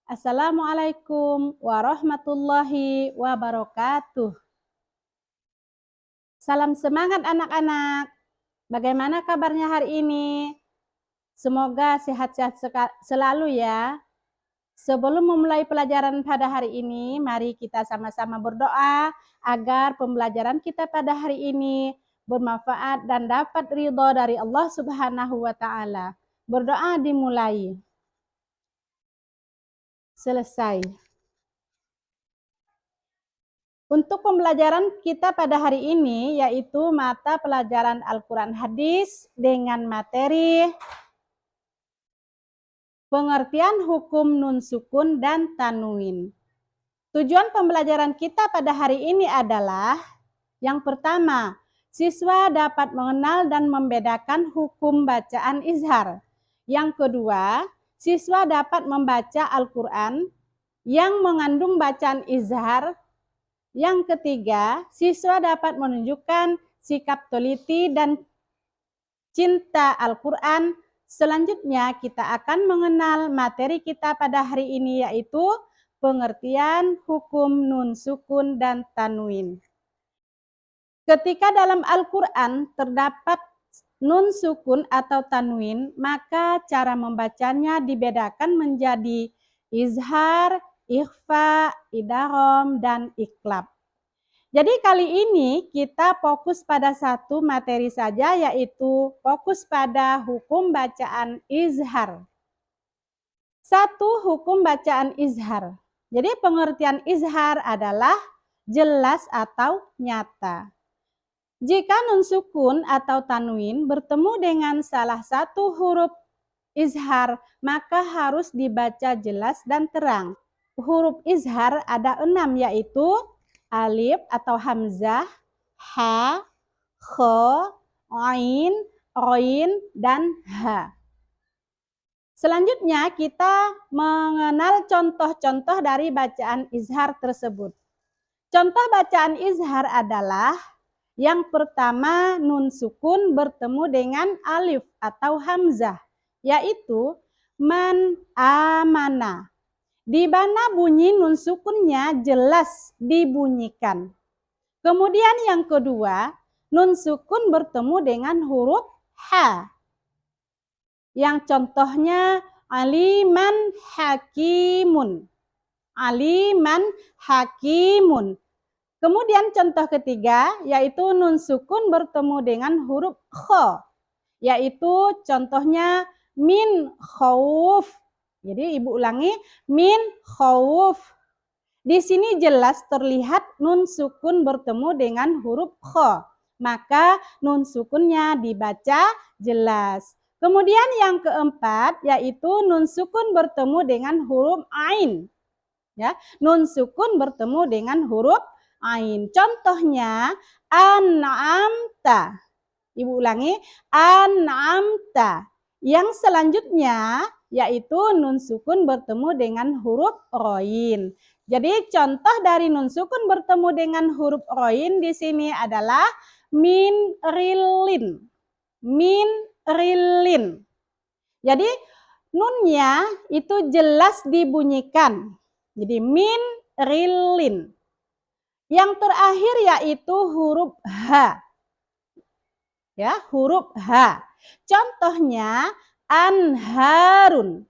Assalamualaikum warahmatullahi wabarakatuh. Salam semangat anak-anak. Bagaimana kabarnya hari ini? Semoga sehat-sehat selalu ya. Sebelum memulai pelajaran pada hari ini, mari kita sama-sama berdoa agar pembelajaran kita pada hari ini bermanfaat dan dapat ridho dari Allah Subhanahu wa Ta'ala. Berdoa dimulai. Selesai. Untuk pembelajaran kita pada hari ini yaitu mata pelajaran Al-Quran Hadis dengan materi pengertian hukum nun sukun dan tanwin. Tujuan pembelajaran kita pada hari ini adalah yang pertama, siswa dapat mengenal dan membedakan hukum bacaan izhar. Yang kedua, siswa dapat membaca Al-Quran yang mengandung bacaan izhar. Yang ketiga, siswa dapat menunjukkan sikap teliti dan cinta Al-Quran. Selanjutnya kita akan mengenal materi kita pada hari ini yaitu pengertian hukum nun sukun dan tanwin. Ketika dalam Al-Quran terdapat nun sukun atau tanwin, maka cara membacanya dibedakan menjadi izhar, ikhfa, idgham, dan iqlab. Jadi kali ini kita fokus pada satu materi saja yaitu fokus pada hukum bacaan izhar. Satu, hukum bacaan izhar. Jadi pengertian izhar adalah jelas atau nyata. Jika nun sukun atau tanwin bertemu dengan salah satu huruf izhar, maka harus dibaca jelas dan terang. Huruf izhar ada 6 yaitu alif atau hamzah, ha, kha, ain, roin, dan ha. Selanjutnya kita mengenal contoh-contoh dari bacaan izhar tersebut. Contoh bacaan izhar adalah yang pertama nun sukun bertemu dengan alif atau hamzah, yaitu man amana. Di mana bunyi nun sukunnya jelas dibunyikan. Kemudian yang kedua, nun sukun bertemu dengan huruf ha. Yang contohnya aliman hakimun. Aliman hakimun. Kemudian contoh ketiga yaitu nun sukun bertemu dengan huruf kha. Yaitu contohnya min khauf. Jadi ibu ulangi, min khauf. Di sini jelas terlihat nun sukun bertemu dengan huruf kha. Maka nun sukunnya dibaca jelas. Kemudian yang keempat yaitu nun sukun bertemu dengan huruf ain. Ya, nun sukun bertemu dengan huruf ain. Contohnya an'amta. Ibu ulangi, an'amta. Yang selanjutnya yaitu nun sukun bertemu dengan huruf roin. Jadi contoh dari nun sukun bertemu dengan huruf roin di sini adalah min rilin. Min rilin. Jadi nunnya itu jelas dibunyikan. Jadi min rilin. Yang terakhir yaitu huruf H. Ya, huruf H. Contohnya anharun.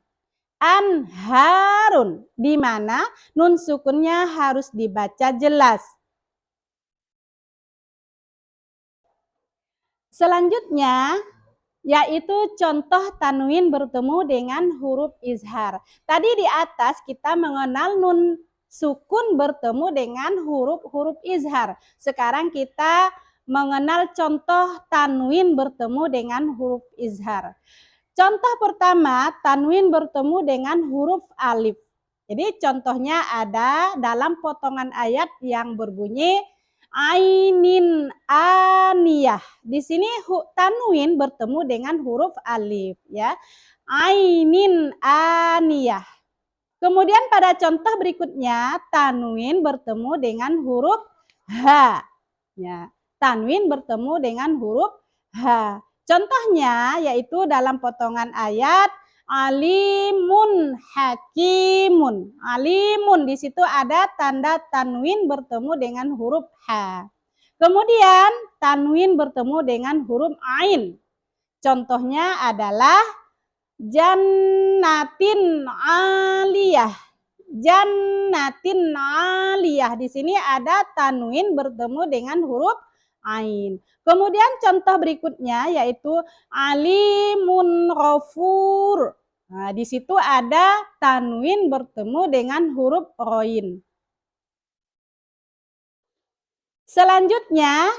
Anharun. Di mana nun sukunnya harus dibaca jelas. Selanjutnya yaitu contoh tanwin bertemu dengan huruf izhar. Tadi di atas kita mengenal nun sukun bertemu dengan huruf-huruf izhar. Sekarang kita mengenal contoh tanwin bertemu dengan huruf izhar. Contoh pertama, tanwin bertemu dengan huruf alif. Jadi contohnya ada dalam potongan ayat yang berbunyi ainin aniyah. Di sini tanwin bertemu dengan huruf alif ya. Ainin aniyah. Kemudian pada contoh berikutnya tanwin bertemu dengan huruf ha. Ya, tanwin bertemu dengan huruf ha. Contohnya yaitu dalam potongan ayat alimun hakimun. Alimun di situ ada tanda tanwin bertemu dengan huruf ha. Kemudian tanwin bertemu dengan huruf ain. Contohnya adalah jannatin aliyah. Jannatin aliyah. Di sini ada tanwin bertemu dengan huruf ain. Kemudian contoh berikutnya yaitu alimun ghafur. Nah, di situ ada tanwin bertemu dengan huruf roin. Selanjutnya,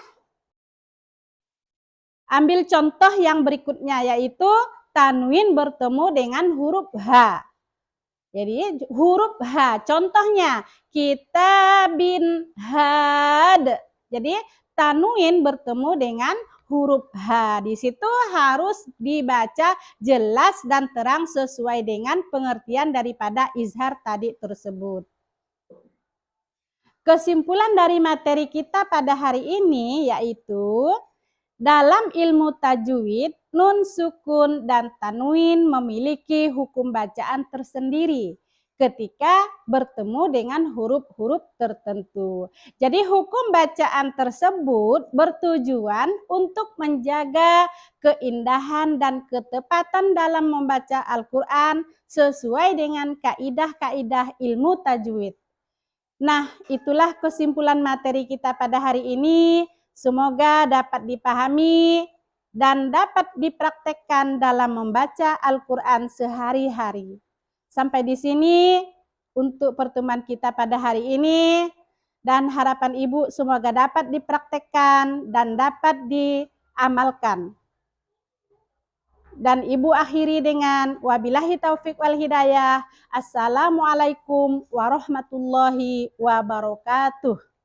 ambil contoh yang berikutnya yaitu tanwin bertemu dengan huruf H. Jadi huruf H, contohnya kitabin had. Jadi tanwin bertemu dengan huruf H. Di situ harus dibaca jelas dan terang sesuai dengan pengertian daripada izhar tadi tersebut. Kesimpulan dari materi kita pada hari ini yaitu dalam ilmu tajwid, nun sukun dan tanwin memiliki hukum bacaan tersendiri ketika bertemu dengan huruf-huruf tertentu. Jadi hukum bacaan tersebut bertujuan untuk menjaga keindahan dan ketepatan dalam membaca Al-Quran sesuai dengan kaidah-kaidah ilmu tajwid. Nah, itulah kesimpulan materi kita pada hari ini. Semoga dapat dipahami dan dapat dipraktekkan dalam membaca Al-Quran sehari-hari. Sampai di sini untuk pertemuan kita pada hari ini. Dan harapan Ibu semoga dapat dipraktekkan dan dapat diamalkan. Dan Ibu akhiri dengan wabillahi taufik wal hidayah. Assalamualaikum warahmatullahi wabarakatuh.